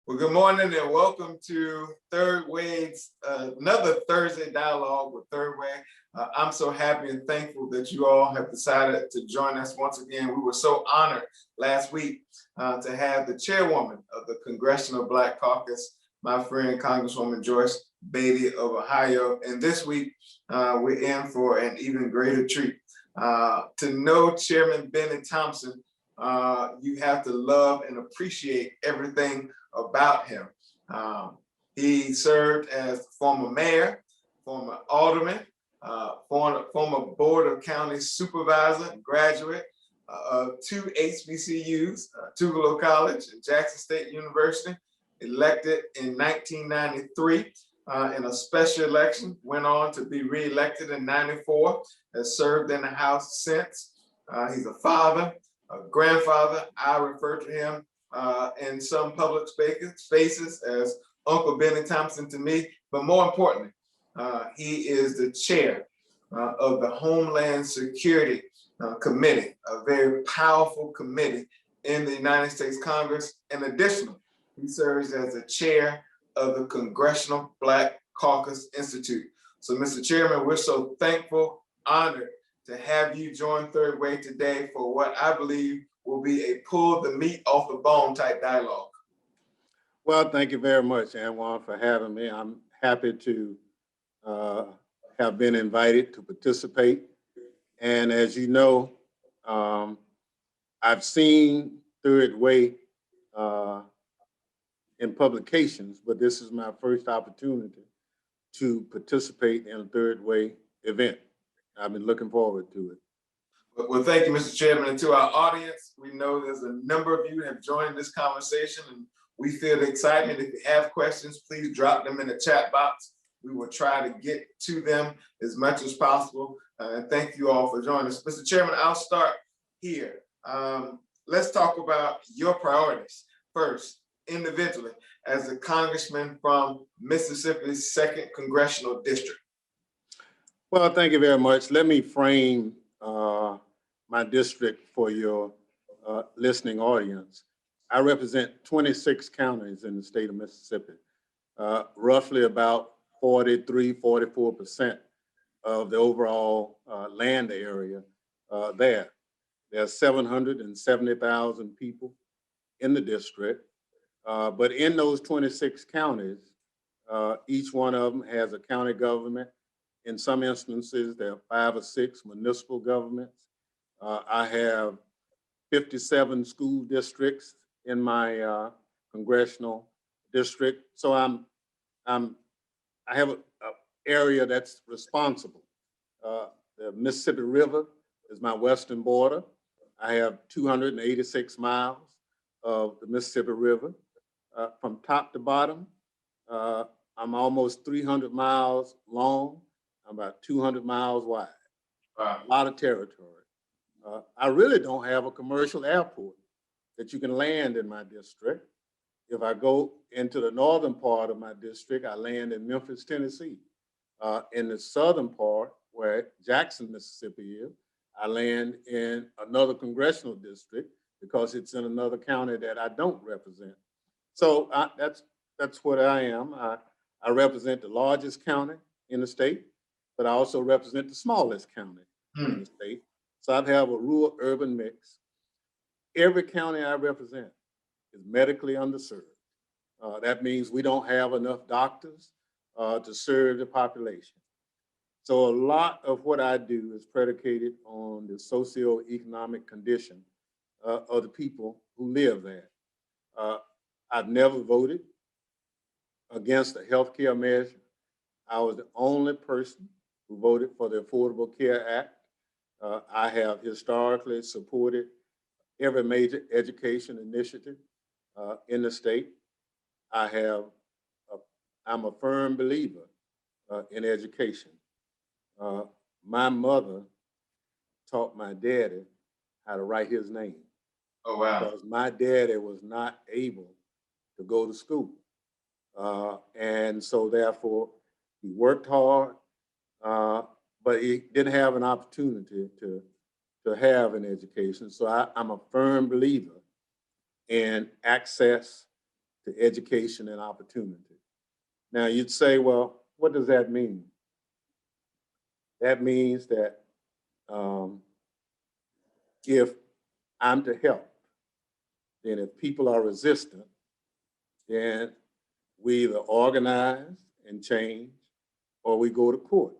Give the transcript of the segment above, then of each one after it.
Well, good morning and welcome to Third Way's another Thursday dialogue with Third Way. I'm so happy and thankful that you all have decided to join us once again. We were so honored last week to have the chairwoman of the Congressional Black Caucus, my friend Congresswoman Joyce Beatty of Ohio. And this week we're in for an even greater treat. To know Chairman Bennie Thompson, you have to love and appreciate everything about him. He served as former mayor, former alderman, former board of county supervisor, graduate of two HBCUs, Tougaloo College and Jackson State University, elected in 1993 in a special election, went on to be reelected in 94, has served in the House since. He's a father, a grandfather. I refer to him in some public spaces as Uncle Bennie Thompson to me, but more importantly, he is the chair of the Homeland Security Committee, a very powerful committee in the United States Congress. In addition, he serves as the chair of the Congressional Black Caucus Institute. So, Mr. Chairman, we're so thankful, honored to have you join Third Way today for what I believe will be a pull the meat off the bone type dialogue. Well, thank you very much, Antjuan, for having me. I'm happy to have been invited to participate. And as you know, I've seen Third Way in publications, but this is my first opportunity to participate in a Third Way event. I've been looking forward to it. Well, thank you, Mr. Chairman. And to our audience, we know there's a number of you have joined this conversation and we feel excited. If you have questions, please drop them in the chat box. We will try to get to them as much as possible. And thank you all for joining us. Mr. Chairman, I'll start here. Let's talk about your priorities first, individually, as a congressman from Mississippi's 2nd Congressional District. Well, thank you very much. Let me frame my district for your listening audience. I represent 26 counties in the state of Mississippi, roughly about 44% of the overall land area there. There are 770,000 people in the district, but in those 26 counties, each one of them has a county government. In some instances, there are 5 or 6 municipal governments. I have 57 school districts in my congressional district. So I have an area that's responsible. The Mississippi River is my western border. I have 286 miles of the Mississippi River. From top to bottom, I'm almost 300 miles long. I'm about 200 miles wide. Wow. A lot of territory. I really don't have a commercial airport that you can land in my district. If I go into the northern part of my district, I land in Memphis, Tennessee. In the southern part, where Jackson, Mississippi is, I land in another congressional district because it's in another county that I don't represent. So that's what I am. I represent the largest county in the state, but I also represent the smallest county in the state. So I have a rural-urban mix. Every county I represent is medically underserved. That means we don't have enough doctors to serve the population. So a lot of what I do is predicated on the socioeconomic condition of the people who live there. I've never voted against a healthcare measure. I was the only person who voted for the Affordable Care Act. I have historically supported every major education initiative in the state. I'm a firm believer in education. My mother taught my daddy how to write his name. Oh, wow. Because my daddy was not able to go to school. And so therefore, he worked hard, but he didn't have an opportunity to have an education. So I'm a firm believer in access to education and opportunity. Now you'd say, well, what does that mean? That means that if I'm to help, then if people are resistant, then we either organize and change or we go to court.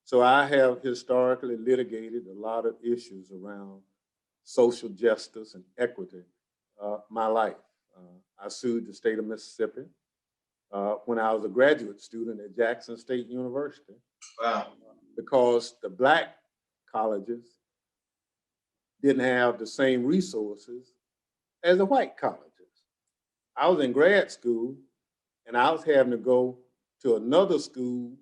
So I have historically litigated a lot of issues around social justice and equity my life. I sued the state of Mississippi when I was a graduate student at Jackson State University. Wow. Because the Black colleges didn't have the same resources as the white colleges. I was in grad school and I was having to go to another school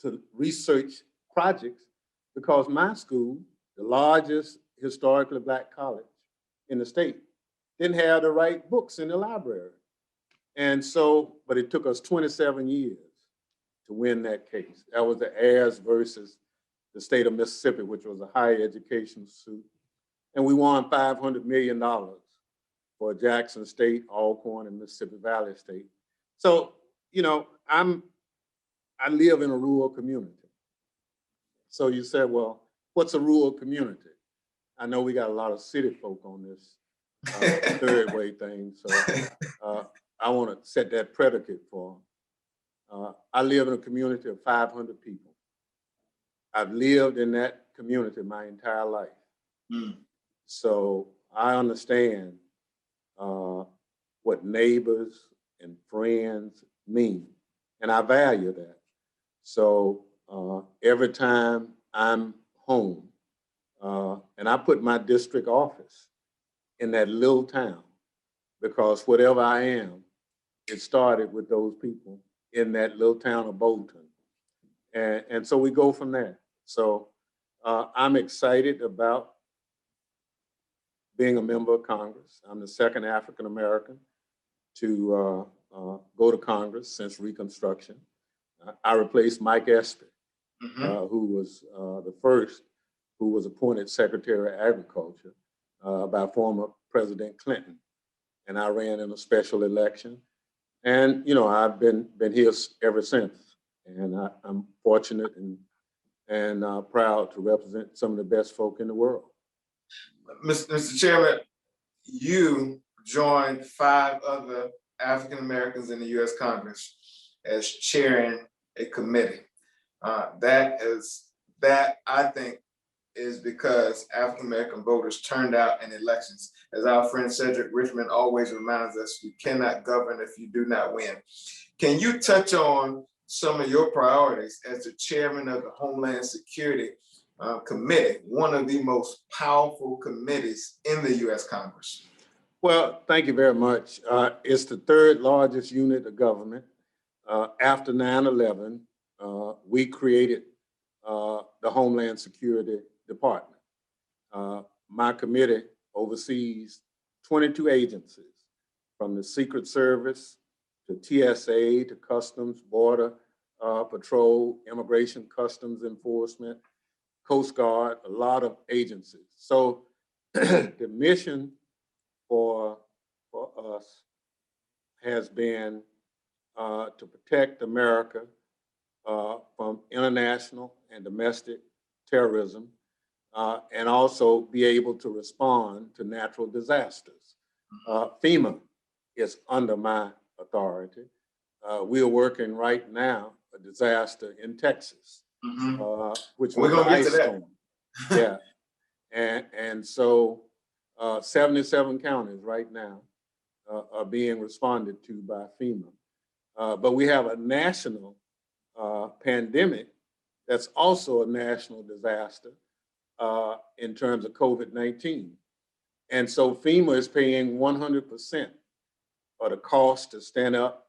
to research projects because my school, the largest historically Black college in the state, didn't have the right books in the library. And so, but it took us 27 years to win that case. That was the Ayers versus the state of Mississippi, which was a higher education suit. And we won $500 million for Jackson State, Alcorn, and Mississippi Valley State. So, you know, I live in a rural community. So you said, well, what's a rural community? I know we got a lot of city folk on this third way thing. So I want to set that predicate for I live in a community of 500 people. I've lived in that community my entire life. Mm. So I understand what neighbors and friends mean, and I value that. So every time I'm home, and I put my district office in that little town, because whatever I am, it started with those people in that little town of Bolton. And so we go from there. So I'm excited about being a member of Congress. I'm the second African-American to go to Congress since Reconstruction. I replaced Mike Espy, who was the first who was appointed Secretary of Agriculture by former President Clinton. And I ran in a special election. And, you know, I've been here ever since. And I'm fortunate and proud to represent some of the best folk in the world. Mr. Chairman, you joined 5 other African Americans in the U.S. Congress as chairing a committee. That I think is because African American voters turned out in elections. As our friend Cedric Richmond always reminds us, you cannot govern if you do not win. Can you touch on some of your priorities as the chairman of the Homeland Security Committee, one of the most powerful committees in the U.S. Congress? Well, thank you very much. It's the 3rd largest unit of government. After 9/11, we created the Homeland Security Department. My committee oversees 22 agencies, from the Secret Service to TSA to Customs, Border Patrol, Immigration Customs Enforcement, Coast Guard, a lot of agencies. So the mission for us has been to protect America from international and domestic terrorism, and also be able to respond to natural disasters. FEMA is under my authority. We are working right now a disaster in Texas, which was an ice storm. Yeah, and so 77 counties right now are being responded to by FEMA. But we have a national pandemic that's also a national disaster in terms of COVID-19. And so FEMA is paying 100% of the cost to stand up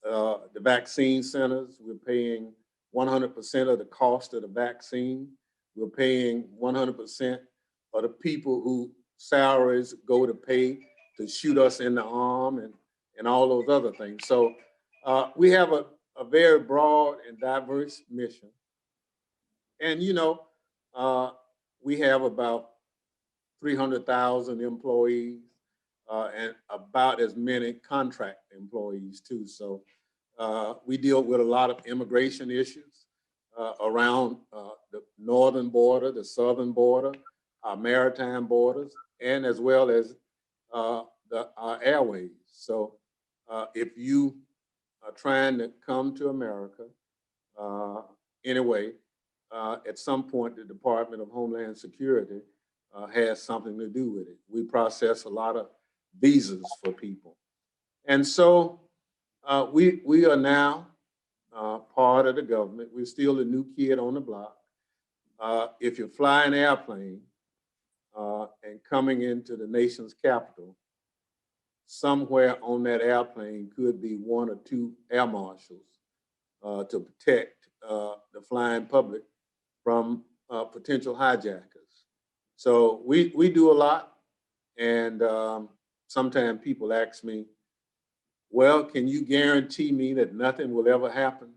the vaccine centers. We're paying 100% of the cost of the vaccine. We're paying 100% of the people whose salaries go to pay to shoot us in the arm and all those other things. So we have a very broad and diverse mission. And, you know, we have about 300,000 employees. and about as many contract employees too. So we deal with a lot of immigration issues around the northern border, the southern border, our maritime borders, and as well as our airways. So if you are trying to come to America anyway, at some point, the Department of Homeland Security has something to do with it. We process a lot of visas for people. And so we are now part of the government. We're still a new kid on the block. If you fly an airplane and coming into the nation's capital, somewhere on that airplane could be one or two air marshals to protect the flying public from potential hijackers. So we do a lot, and sometimes people ask me, well, can you guarantee me that nothing will ever happen?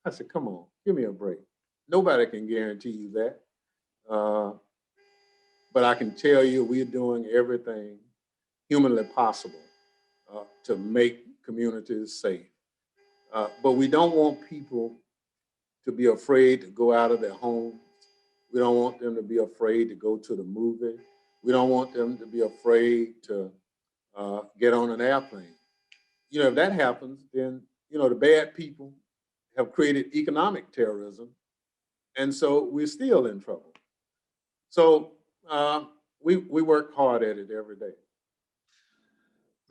I said, come on, give me a break. Nobody can guarantee you that. But I can tell you we're doing everything humanly possible to make communities safe. But we don't want people to be afraid to go out of their homes. We don't want them to be afraid to go to the movie. We don't want them to be afraid to get on an airplane. You know, if that happens, then, you know, the bad people have created economic terrorism. And so we're still in trouble. So we work hard at it every day.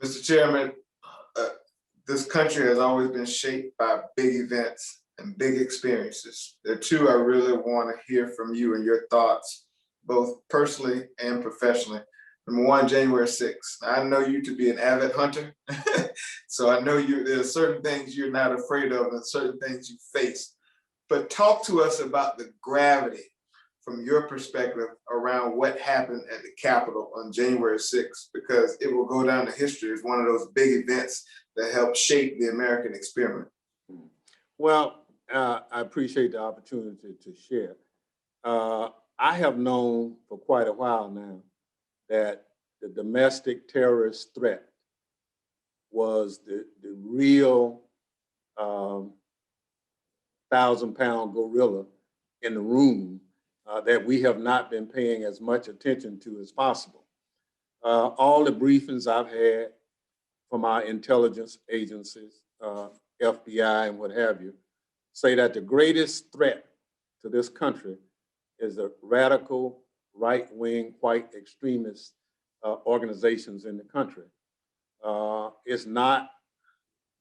Mr. Chairman, this country has always been shaped by big events and big experiences. There are two I really want to hear from you and your thoughts, both personally and professionally. Number one, January 6th. I know you to be an avid hunter, so I know there are certain things you're not afraid of and certain things you face. But talk to us about the gravity from your perspective around what happened at the Capitol on January 6th, because it will go down to history as one of those big events that helped shape the American experiment. Well, I appreciate the opportunity to share. I have known for quite a while now that the domestic terrorist threat was the real 1,000-pound gorilla in the room that we have not been paying as much attention to as possible. All the briefings I've had from our intelligence agencies, FBI and what have you, say that the greatest threat to this country is the radical right-wing white extremist organizations in the country. It's not,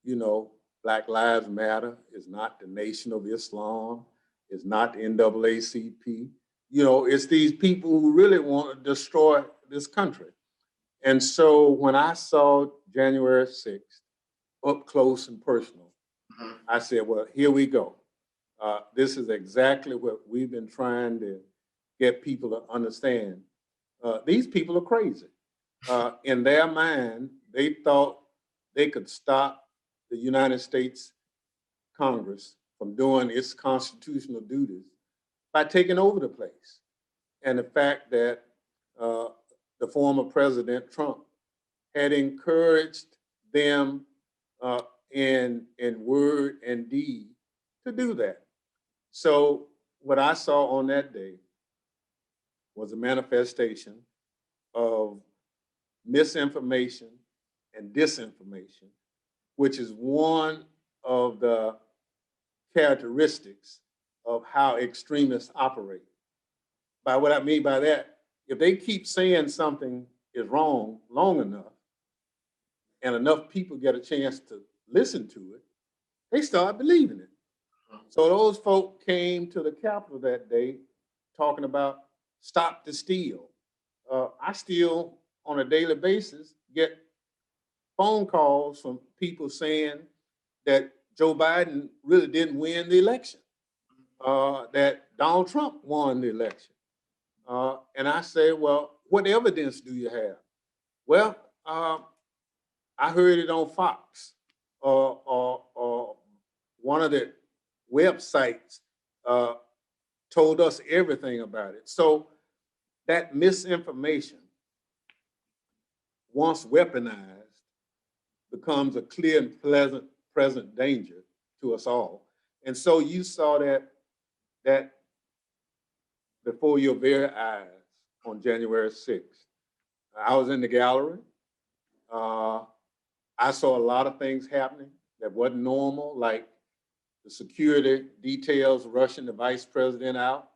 you know, Black Lives Matter. It's not the Nation of Islam. It's not the NAACP. You know, it's these people who really want to destroy this country. And so when I saw January 6th up close and personal, I said, well, here we go. This is exactly what we've been trying to get people to understand. These people are crazy. In their mind, they thought they could stop the United States Congress from doing its constitutional duties by taking over the place. And the fact that the former President Trump had encouraged them in word and deed to do that. So what I saw on that day was a manifestation of misinformation and disinformation, which is one of the characteristics of how extremists operate. By what I mean by that, if they keep saying something is wrong long enough, and enough people get a chance to listen to it, they start believing it. So those folk came to the Capitol that day talking about stop the steal. I still, on a daily basis, get phone calls from people saying that Joe Biden really didn't win the election, that Donald Trump won the election. And I say, well, what evidence do you have? Well, I heard it on Fox or one of the websites told us everything about it. So that misinformation once weaponized, becomes a clear and pleasant present danger to us all. And so you saw that before your very eyes on January 6th. I was in the gallery. I saw a lot of things happening that wasn't normal, like the security details rushing the vice president out,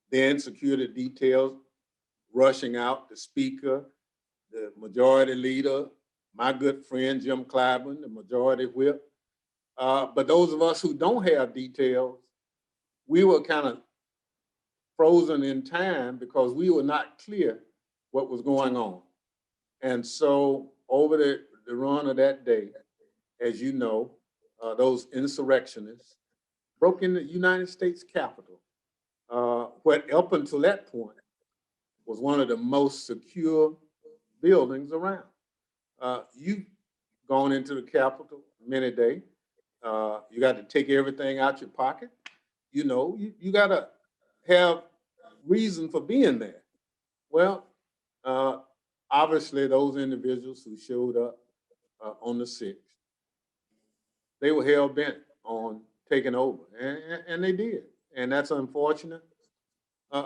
then security details rushing out the speaker, the majority leader, my good friend Jim Clyburn, the majority whip. But those of us who don't have details, we were kind of frozen in time because we were not clear what was going on. And so over the run of that day, as you know, those insurrectionists broke into the United States Capitol, what up until that point was one of the most secure buildings around. You've gone into the Capitol many days. You got to take everything out your pocket. You know, you got to have reason for being there. Well, obviously those individuals who showed up on the 6th, they were hell bent on taking over, and they did. And that's unfortunate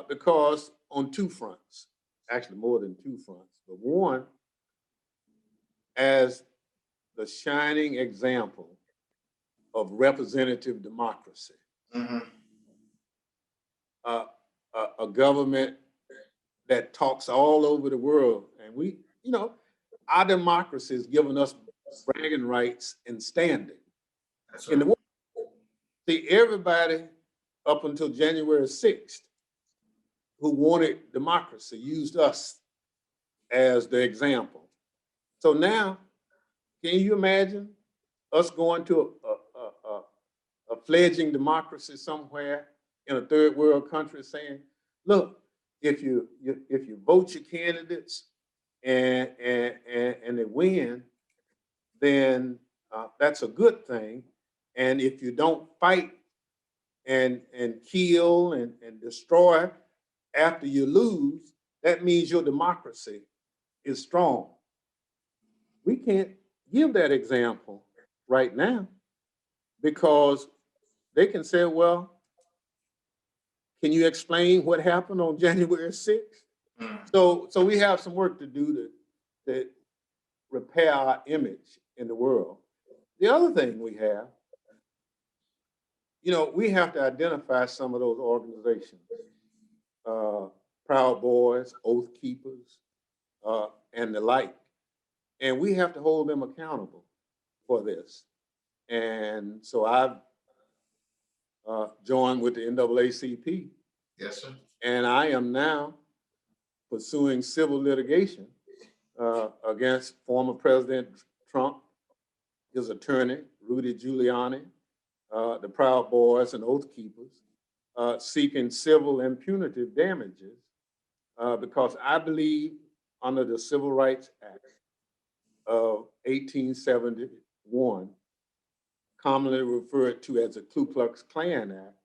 because on two fronts, actually more than two fronts, but one, as the shining example of representative democracy. Mm-hmm. A government that talks all over the world. And we, you know, our democracy has given us bragging rights and standing. That's In right. the world. See, everybody up until January 6th who wanted democracy used us as the example. So now, can you imagine us going to a fledgling democracy somewhere in a third world country saying, look, if you vote your candidates and they win, then that's a good thing. And if you don't fight and kill and destroy after you lose, that means your democracy is strong. We can't give that example right now because they can say, well, can you explain what happened on January 6th? Mm. So we have some work to do to repair our image in the world. The other thing we have, you know, we have to identify some of those organizations, Proud Boys, Oath Keepers, and the like. And we have to hold them accountable for this. And so I've joined with the NAACP. Yes, sir. And I am now pursuing civil litigation against former President Trump, his attorney, Rudy Giuliani, the Proud Boys and Oath Keepers, seeking civil and punitive damages because I believe under the Civil Rights Act of 1871, commonly referred to as the Ku Klux Klan Act,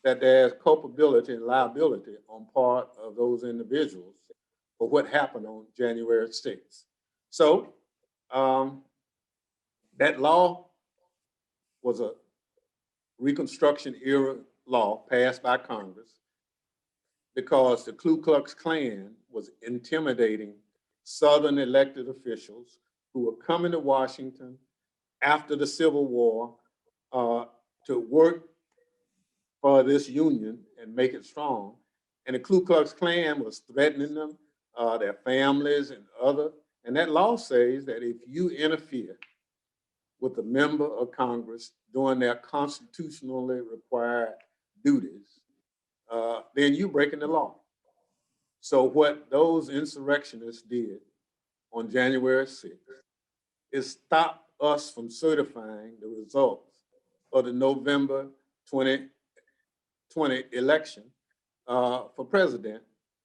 that there's culpability and liability on part of those individuals for what happened on January 6th. So that law was a Reconstruction era law passed by Congress because the Ku Klux Klan was intimidating Southern elected officials who were coming to Washington after the Civil War to work for this union and make it strong. And the Ku Klux Klan was threatening them, their families and other. And that law says that if you interfere with a member of Congress doing their constitutionally required duties, then you're breaking the law. So what those insurrectionists did on January 6th is stop us from certifying the results of the November 2020 election for president.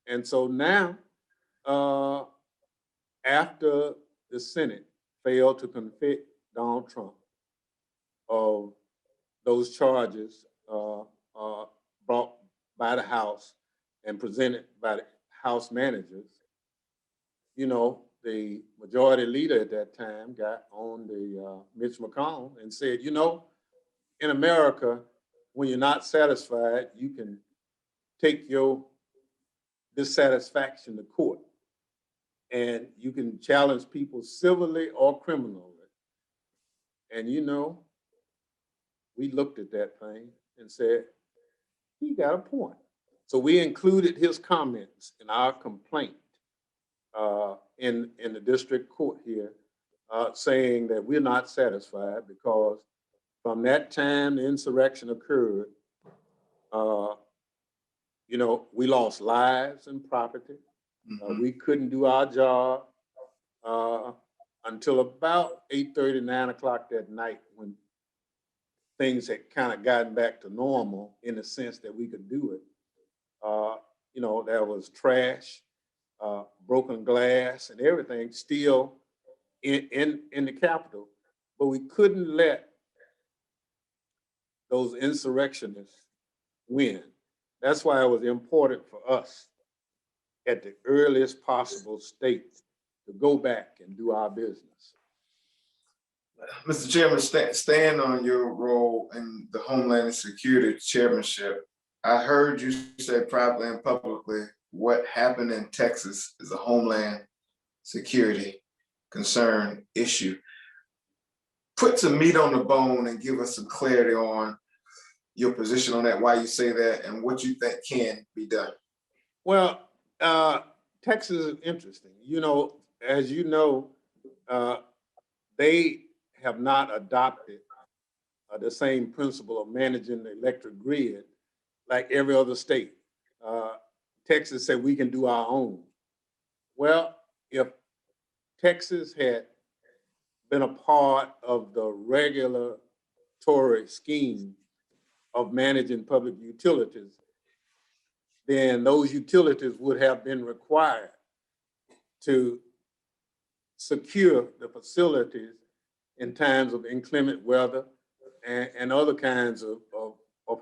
And so now, after the Senate failed to convict Donald Trump of those charges brought by the House and presented by the House managers, you know, the majority leader at that time got on the Mitch McConnell and said, you know, in America, when you're not satisfied, you can take your dissatisfaction to court and you can challenge people civilly or criminally. And you know, we looked at that thing and said, he got a point. So we included his comments in our complaint in the district court here, saying that we're not satisfied because from that time the insurrection occurred, you know, we lost lives and property. We couldn't do our job until about 8:30, 9 o'clock that night, when things had kind of gotten back to normal in the sense that we could do it. You know, there was trash, broken glass and everything still in the Capitol, but we couldn't let those insurrectionists win. That's why it was important for us at the earliest possible state to go back and do our business. Mr. Chairman, staying on your role in the Homeland Security Chairmanship, I heard you say privately and publicly what happened in Texas is a Homeland Security concern issue. Put some meat on the bone and give us some clarity on your position on that, why you say that, and what you think can be done. Well, Texas is interesting. You know, as you know, they have not adopted the same principle of managing the electric grid like every other state. Texas said we can do our own. Well, if Texas had been a part of the regulatory scheme of managing public utilities, then those utilities would have been required to secure the facilities in times of inclement weather and other kinds of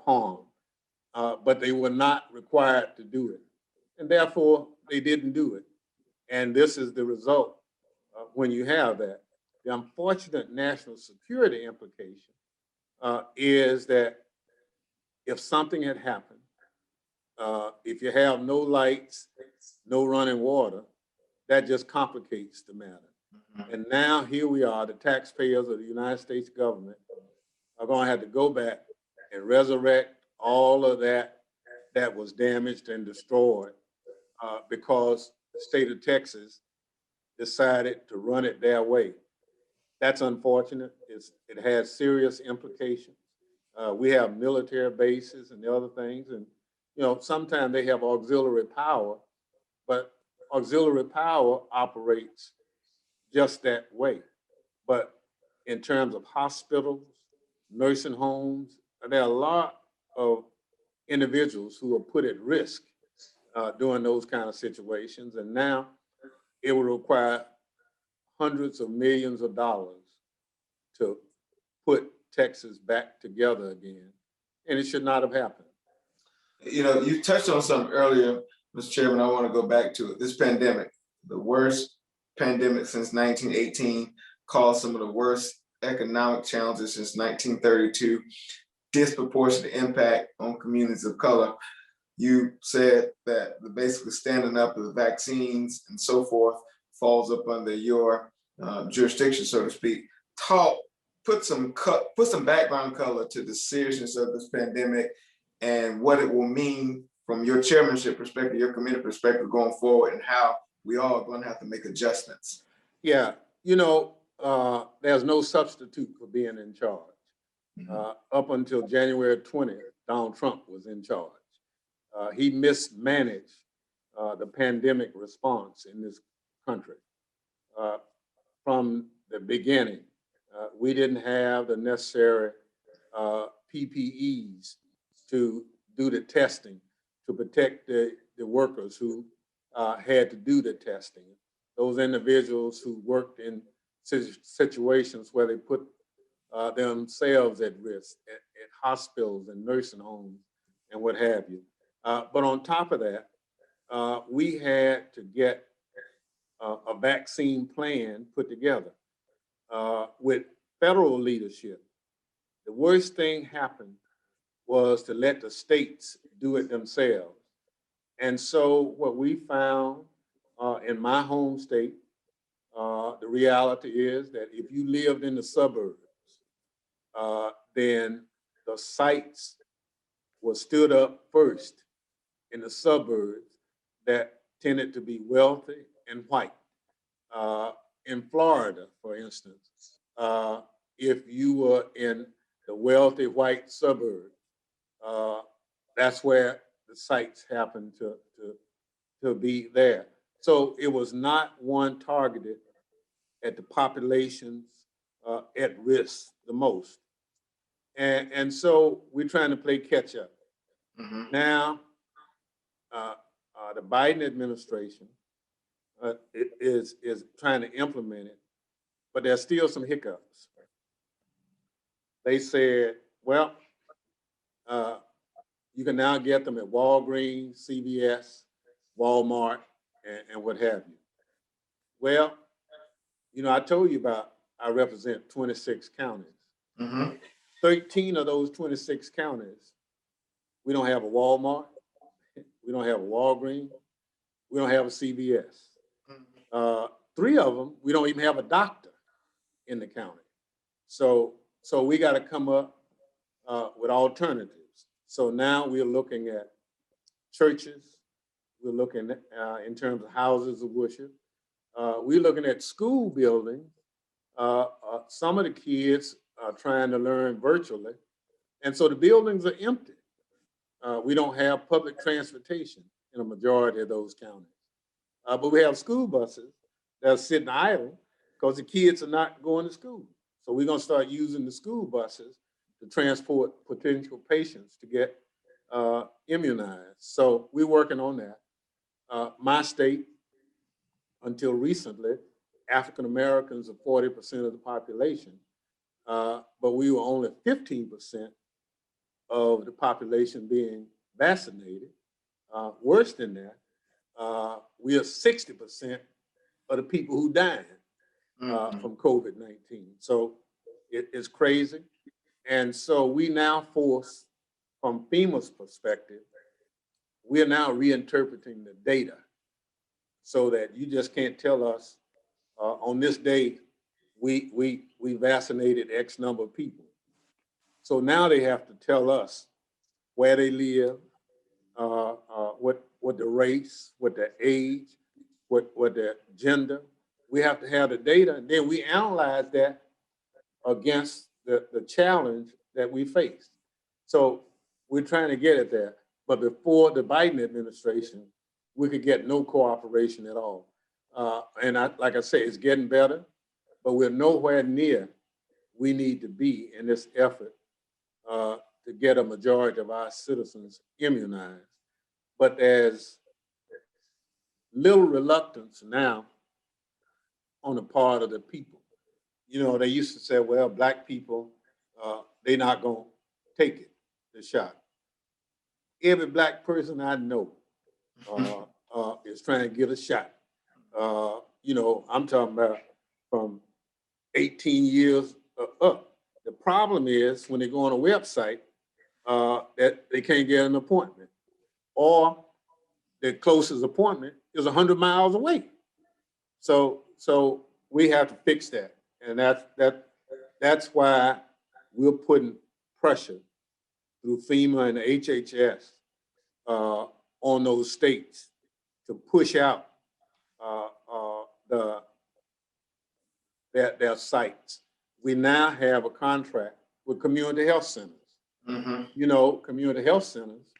harm. But they were not required to do it. And therefore, they didn't do it. And this is the result when you have that. The unfortunate national security implication is that if something had happened, if you have no lights, no running water, that just complicates the matter. And now here we are, the taxpayers of the United States government are going to have to go back and resurrect all of that was damaged and destroyed because the state of Texas decided to run it their way. That's unfortunate. It has serious implications. We have military bases and the other things, and you know, sometimes they have auxiliary power, but auxiliary power operates just that way. But in terms of hospitals, nursing homes, there are a lot of individuals who are put at risk during those kind of situations. And now it will require hundreds of millions of dollars to put Texas back together again. And it should not have happened. You know, you touched on something earlier, Mr. Chairman. I want to go back to it. This pandemic, the worst pandemic since 1918, caused some of the worst economic challenges since 1932, disproportionate impact on communities of color. You said that basically standing up to the vaccines and so forth falls up under your jurisdiction, so to speak. Put some background color to the seriousness of this pandemic and what it will mean from your chairmanship perspective, your committee perspective going forward, and how we all are going to have to make adjustments. Yeah, you know, there's no substitute for being in charge. Up until January 20th, Donald Trump was in charge. He mismanaged the pandemic response in this country. From the beginning, we didn't have the necessary PPEs to do the testing to protect the workers who had to do the testing. Those individuals who worked in situations where they put themselves at risk at hospitals and nursing homes and what have you. But on top of that, we had to get a vaccine plan put together with federal leadership. The worst thing happened was to let the states do it themselves. And so what we found in my home state, the reality is that if you lived in the suburbs, then the sites were stood up first in the suburbs that tended to be wealthy and white. In Florida, for instance, if you were in the wealthy white suburb, that's where the sites happened to be there. So it was not one targeted at the populations at risk the most. And so we're trying to play catch up. Now, the Biden administration is trying to implement it, but there's still some hiccups. They said, well, you can now get them at Walgreens, CVS, Walmart, and what have you. Well, you know, I told you about I represent 26 counties. 13 of those 26 counties, we don't have a Walmart, we don't have a Walgreens, we don't have a CVS. 3 of them, we don't even have a doctor in the county. So we got to come up with alternatives. So now we're looking at churches, we're looking at, in terms of houses of worship, we're looking at school buildings. Some of the kids are trying to learn virtually, and so the buildings are empty. We don't have public transportation in a majority of those counties. But we have school buses that are sitting idle because the kids are not going to school. So we're going to start using the school buses to transport potential patients to get immunized. So we're working on that. My state, until recently, African Americans are 40% of the population, but we were only 15% of the population being vaccinated. Worse than that, we are 60% of the people who died from COVID-19. So it's crazy. And so we now force, from FEMA's perspective, we are now reinterpreting the data so that you just can't tell us on this day, we vaccinated X number of people. So now they have to tell us where they live, what the race, what their age, what their gender. We have to have the data, and then we analyze that against the challenge that we faced. So we're trying to get at that. But before the Biden administration, we could get no cooperation at all. And like I say, it's getting better, but we're nowhere near we need to be in this effort to get a majority of our citizens immunized. But there's little reluctance now on the part of the people. You know, they used to say, well, Black people, they're not going to take it, the shot. Every Black person I know is trying to get a shot. You know, I'm talking about from 18 years up. The problem is when they go on a website that they can't get an appointment, or their closest appointment is 100 miles away. So we have to fix that, and that's why we're putting pressure through FEMA and the HHS on those states to push out their sites. We now have a contract with community health centers. You know, community health centers,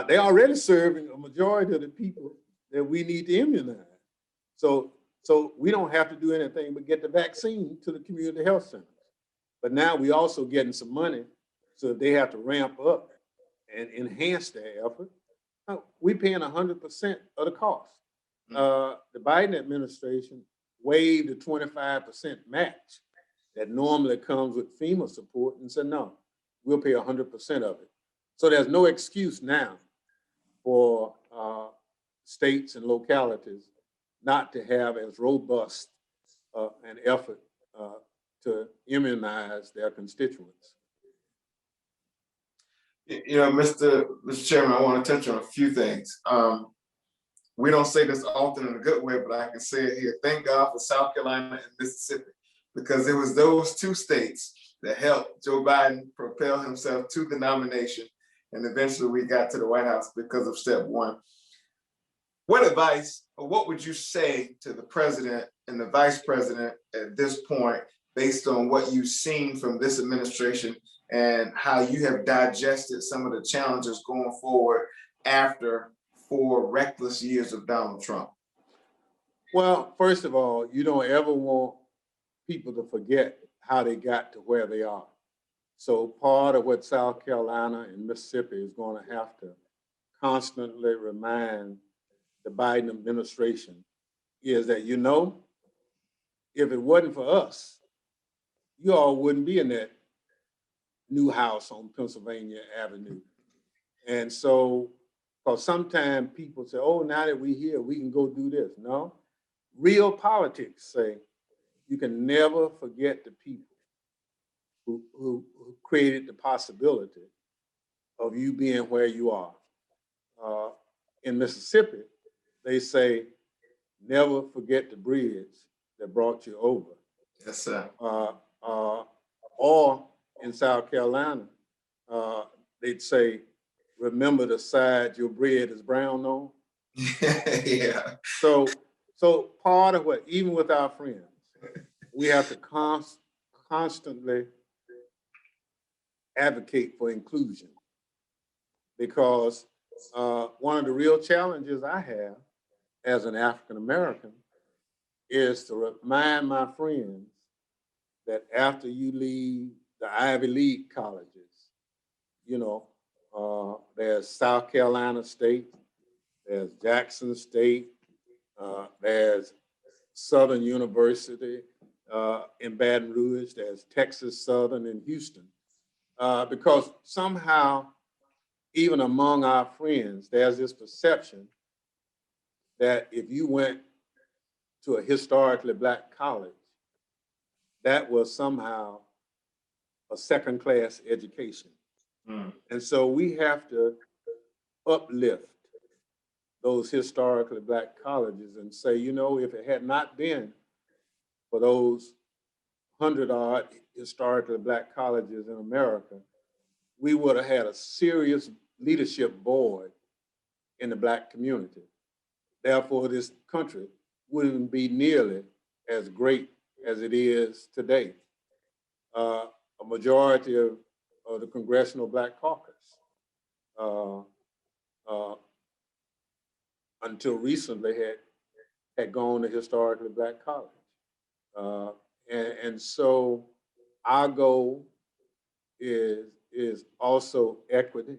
they're already serving a majority of the people that we need to immunize. So we don't have to do anything but get the vaccine to the community health centers. But now we also getting some money, so if they have to ramp up and enhance their effort, we're paying 100% of the cost. The Biden administration waived the 25% match that normally comes with FEMA support and said, no, we'll pay 100% of it. So there's no excuse now for states and localities not to have as robust an effort to immunize their constituents. You know, Mr. Chairman, I want to touch on a few things. We don't say this often in a good way, but I can say it here. Thank God for South Carolina and Mississippi, because it was those two states that helped Joe Biden propel himself to the nomination. And eventually we got to the White House because of step one. What advice, or what would you say to the president and the vice president at this point, based on what you've seen from this administration and how you have digested some of the challenges going forward after 4 reckless years of Donald Trump? Well, first of all, you don't ever want people to forget how they got to where they are. So part of what South Carolina and Mississippi is going to have to constantly remind the Biden administration is that, you know, if it wasn't for us, you all wouldn't be in that new house on Pennsylvania Avenue. And so, because sometimes people say, oh, now that we're here, we can go do this. No, real politics say you can never forget the people who created the possibility of you being where you are. In Mississippi, they say, never forget the bridge that brought you over. Yes, sir. Or in South Carolina, they'd say, remember the side your bread is brown on. Yeah. So part of what, even with our friends, we have to constantly advocate for inclusion, because one of the real challenges I have as an African American is to remind my friends that after you leave the Ivy League colleges, you know, there's South Carolina State, there's Jackson State, there's Southern University in Baton Rouge, there's Texas Southern in Houston, because somehow, even among our friends, there's this perception that if you went to a historically Black college, that was somehow a second-class education. And so we have to uplift those historically Black colleges and say, you know, if it had not been for those 100-odd historically Black colleges in America, we would have had a serious leadership void in the Black community. Therefore, this country wouldn't be nearly as great as it is today. A majority of the Congressional Black Caucus, until recently, had gone to historically Black college. And so our goal is also equity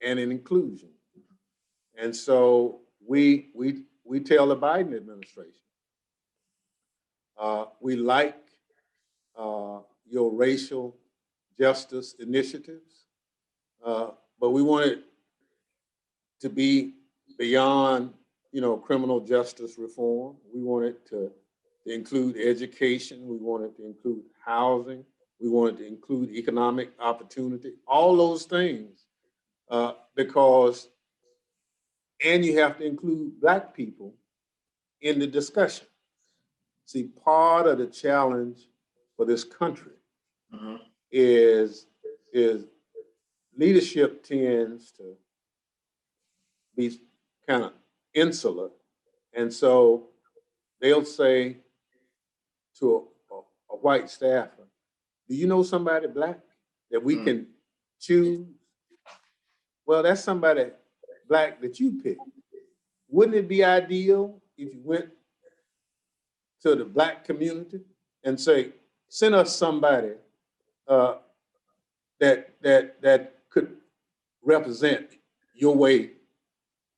and inclusion. And so we tell the Biden administration, we like your racial justice initiatives, but we want it to be beyond, you know, criminal justice reform. We want it to include education. We want it to include housing. We want it to include economic opportunity, all those things, because, and you have to include Black people in the discussion. See, part of the challenge for this country is leadership tends to be kind of insular. And so they'll say to a white staffer, do you know somebody Black that we can choose? Well, that's somebody Black that you pick. Wouldn't it be ideal if you went to the Black community and say, send us somebody that could represent your way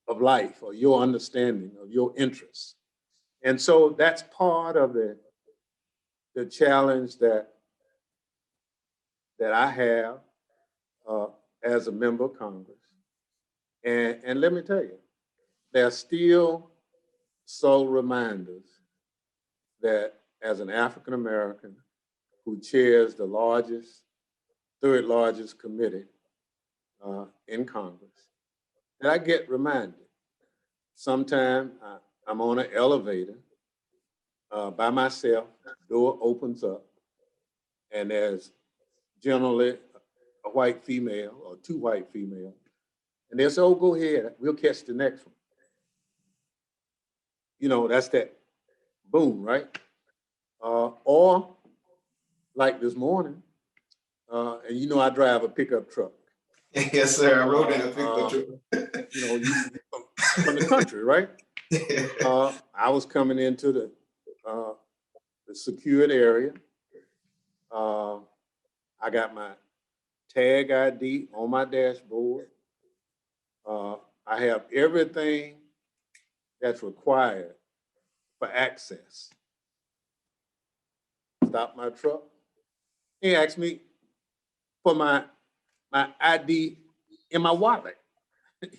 of life or your understanding of your interests? And so that's part of the challenge that I have as a member of Congress. And let me tell you, they're still subtle reminders that as an African American who chairs the third largest committee in Congress, that I get reminded. Sometimes I'm on an elevator by myself, door opens up, and there's generally a white female or two white females, and they'll say, oh, go ahead, we'll catch the next one. You know, that's that boom, right? Or like this morning, and you know I drive a pickup truck. Yes, sir. I rode in a pickup truck. You know, you from the country, right? I was coming into the secured area. I got my tag ID on my dashboard. I have everything that's required for access. Stop my truck. He asked me for my ID in my wallet,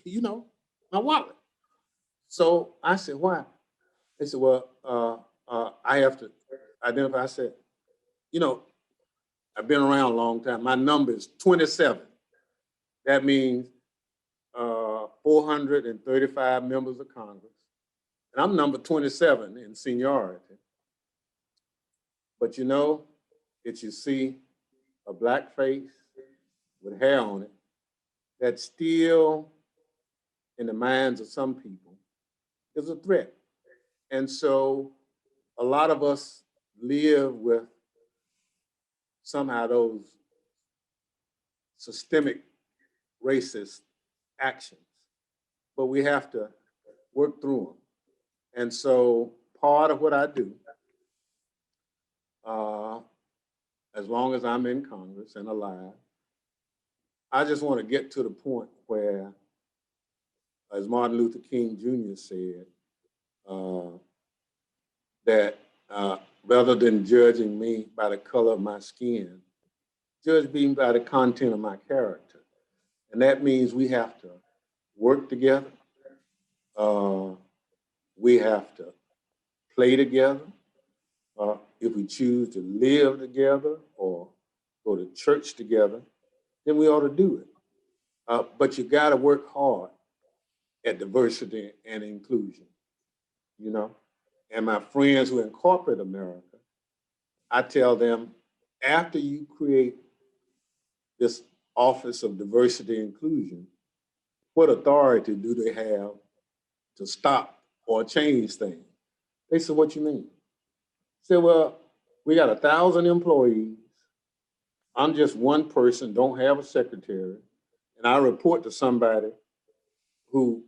you know, my wallet. So I said, why? They said, well, I have to identify. I said, you know, I've been around a long time. My number is 27. That means 435 members of Congress. And I'm number 27 in seniority. But you know, if you see a black face with hair on it, that's still in the minds of some people is a threat. And so a lot of us live with somehow those systemic racist actions, but we have to work through them. And so part of what I do, as long as I'm in Congress and alive, I just want to get to the point where, as Martin Luther King Jr. said, that rather than judging me by the color of my skin, judge me by the content of my character. And that means we have to work together. We have to play together. If we choose to live together or go to church together, then we ought to do it. But you got to work hard at diversity and inclusion, you know? And my friends who are in corporate America, I tell them, after you create this Office of Diversity and Inclusion, what authority do they have to stop or change things? They said, what you mean? I said, well, we got 1,000 employees. I'm just one person, don't have a secretary, and I report to somebody who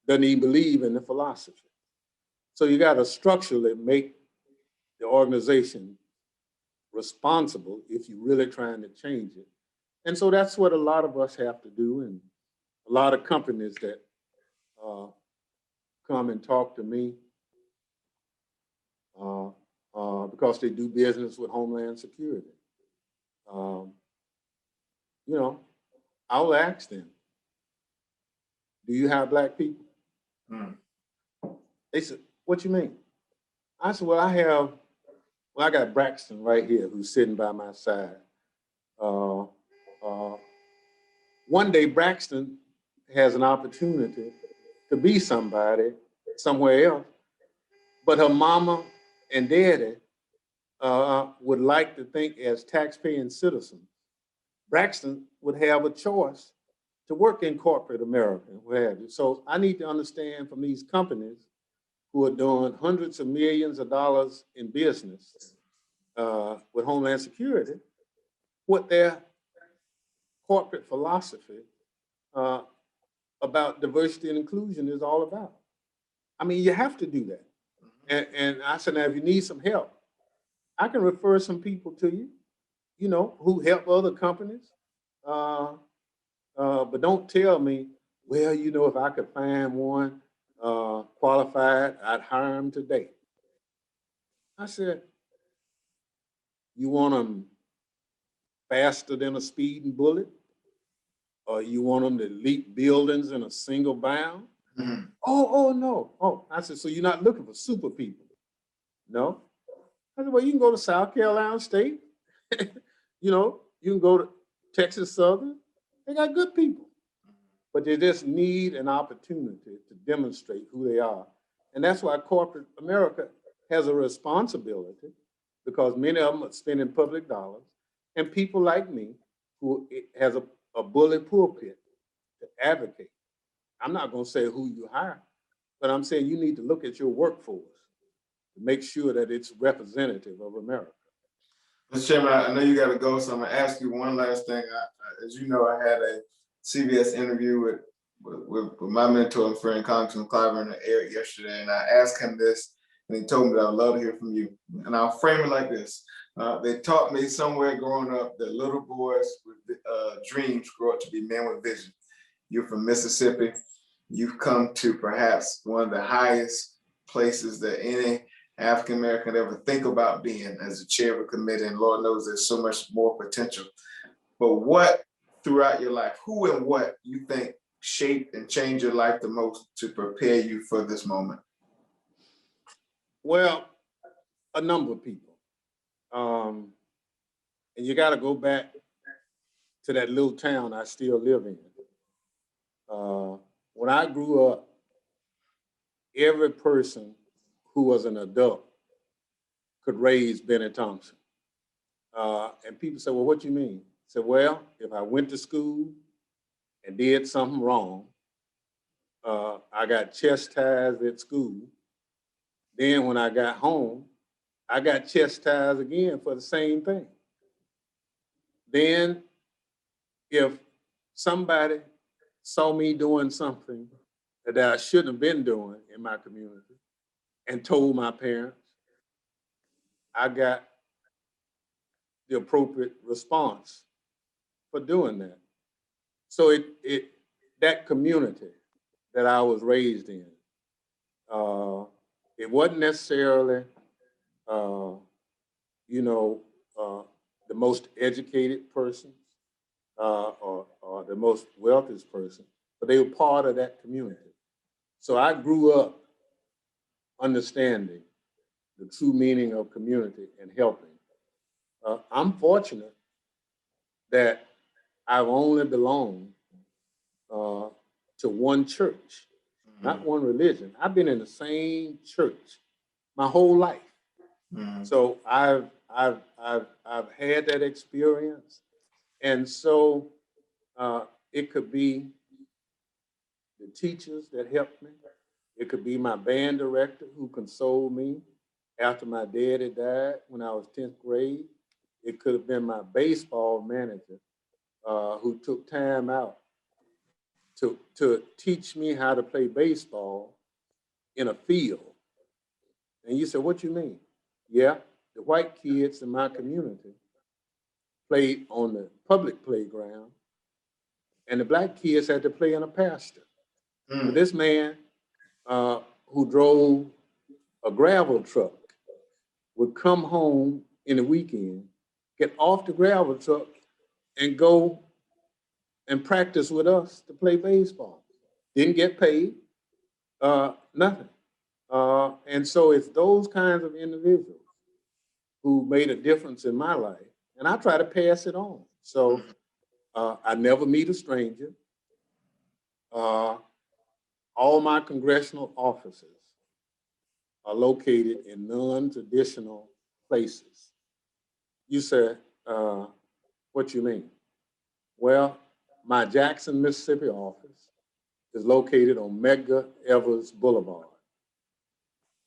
doesn't even believe in the philosophy. So you got to structurally make the organization responsible if you're really trying to change it. And so that's what a lot of us have to do, and a lot of companies that come and talk to me because they do business with Homeland Security. You know, I'll ask them, do you have black people? They said, what you mean? I said, well, I got Braxton right here who's sitting by my side. One day Braxton has an opportunity to be somebody somewhere else, but her mama and daddy would like to think as taxpaying citizens, Braxton would have a choice to work in corporate America, what have you. So I need to understand from these companies who are doing hundreds of millions of dollars in business with Homeland Security, what their corporate philosophy about diversity and inclusion is all about. I mean, you have to do that. And I said, now, if you need some help, I can refer some people to you, you know, who help other companies. But don't tell me, well, you know, if I could find one qualified, I'd hire him today. I said, you want them faster than a speeding bullet? Or you want them to leap buildings in a single bound? Mhm. Oh, no. Oh, I said, so you're not looking for super people? No. I said, well, you can go to South Carolina State. You know, you can go to Texas Southern. They got good people, but they just need an opportunity to demonstrate who they are. And that's why corporate America has a responsibility, because many of them are spending public dollars, and people like me who has a bully pulpit to advocate. I'm not going to say who you hire, but I'm saying you need to look at your workforce to make sure that it's representative of America. Mr. Chairman, I know you got to go, so I'm gonna ask you one last thing. As you know, I had a CBS interview with my mentor and friend, Congressman Clyburn, Eric yesterday, and I asked him this, and he told me that I'd love to hear from you. And I'll frame it like this: they taught me somewhere growing up that little boys with dreams grow up to be men with vision. You're from Mississippi. You've come to perhaps one of the highest places that any African American ever think about being, as the chair of a committee, and Lord knows there's so much more potential. But what throughout your life, who and what you think shaped and changed your life the most to prepare you for this moment? Well, a number of people. And you got to go back to that little town I still live in. When I grew up, every person who was an adult could raise Bennie Thompson. And people say, well, what do you mean? I said, well, if I went to school and did something wrong, I got chastised at school. Then when I got home, I got chastised again for the same thing. Then if somebody saw me doing something that I shouldn't have been doing in my community and told my parents, I got the appropriate response for doing that. So that community that I was raised in, it wasn't necessarily, uh, you know, the most educated person or the most wealthiest person, but they were part of that community. So I grew up understanding the true meaning of community and helping. I'm fortunate that I've only belonged to one church, not one religion. I've been in the same church my whole life. So I've had that experience, and so it could be the teachers that helped me. It could be my band director who consoled me after my daddy died when I was 10th grade. It could have been my baseball manager who took time out to teach me how to play baseball in a field. And you said, what you mean? Yeah, the white kids in my community played on the public playground, and the black kids had to play in a pasture. But this man who drove a gravel truck would come home in the weekend, get off the gravel truck, and go and practice with us to play baseball. Didn't get paid, nothing. And so it's those kinds of individuals who made a difference in my life, and I try to pass it on. So I never meet a stranger. All my congressional offices are located in non-traditional places. You said, what you mean? Well, my Jackson, Mississippi office is located on Medgar Evers Boulevard,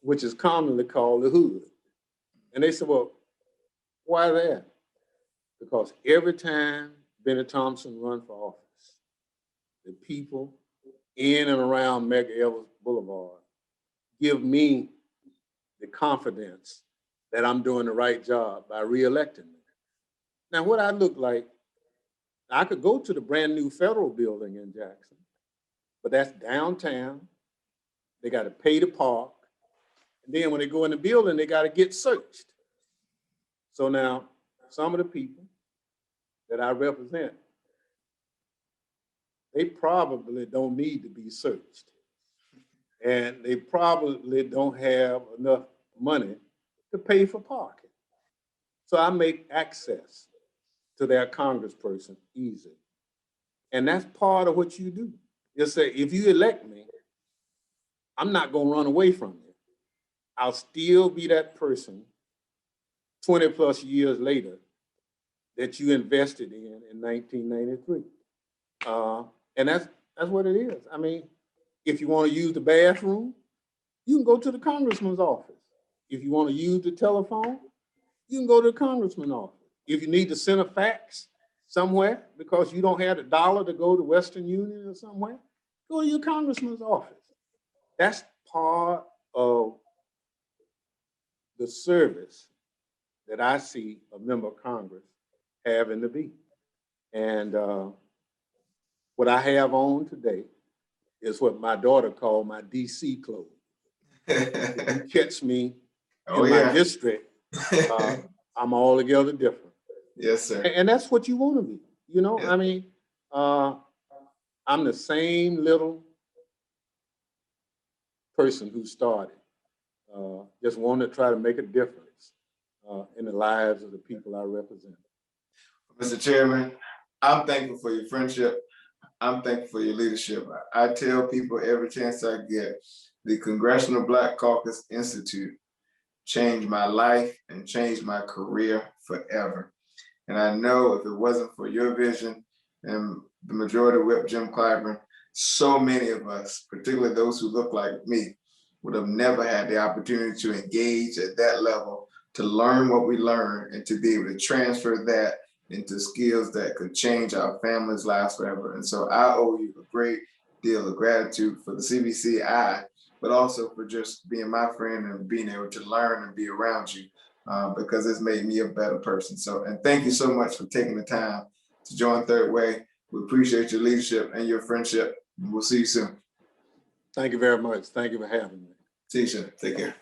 which is commonly called the Hood. And they said, well, why that? Because every time Bennie Thompson runs for office, the people in and around Medgar Evers Boulevard give me the confidence that I'm doing the right job by reelecting me. Now, what I look like, I could go to the brand new federal building in Jackson, but that's downtown. They got to pay to park. And then when they go in the building, they got to get searched. So now, some of the people that I represent, they probably don't need to be searched. and they probably don't have enough money to pay for parking. So I make access to their congressperson easy. And that's part of what you do. You say, if you elect me, I'm not gonna run away from you. I'll still be that person 20 plus years later that you invested in 1993. And that's what it is. I mean, if you want to use the bathroom, you can go to the congressman's office. If you want to use the telephone, you can go to the congressman's office. If you need to send a fax somewhere because you don't have the dollar to go to Western Union or somewhere, go to your congressman's office. That's part of the service that I see a member of Congress having to be. And what I have on today is what my daughter called my DC clothes. If you catch me in my district, I'm altogether different. Yes, sir. And that's what you want to be. You know, Yes. I mean, I'm the same little person who started, just wanted to try to make a difference in the lives of the people I represent. Mr. Chairman, I'm thankful for your friendship. I'm thankful for your leadership. I tell people every chance I get, the Congressional Black Caucus Institute changed my life and changed my career forever. And I know if it wasn't for your vision and the majority whip, Jim Clyburn, so many of us, particularly those who look like me, would have never had the opportunity to engage at that level, to learn what we learned and to be able to transfer that into skills that could change our families' lives forever. And so I owe you a great deal of gratitude for the CBCI, but also for just being my friend and being able to learn and be around you, because it's made me a better person. So, and thank you so much for taking the time to join Third Way. We appreciate your leadership and your friendship. We'll see you soon. Thank you very much. Thank you for having me. See you soon. Take care.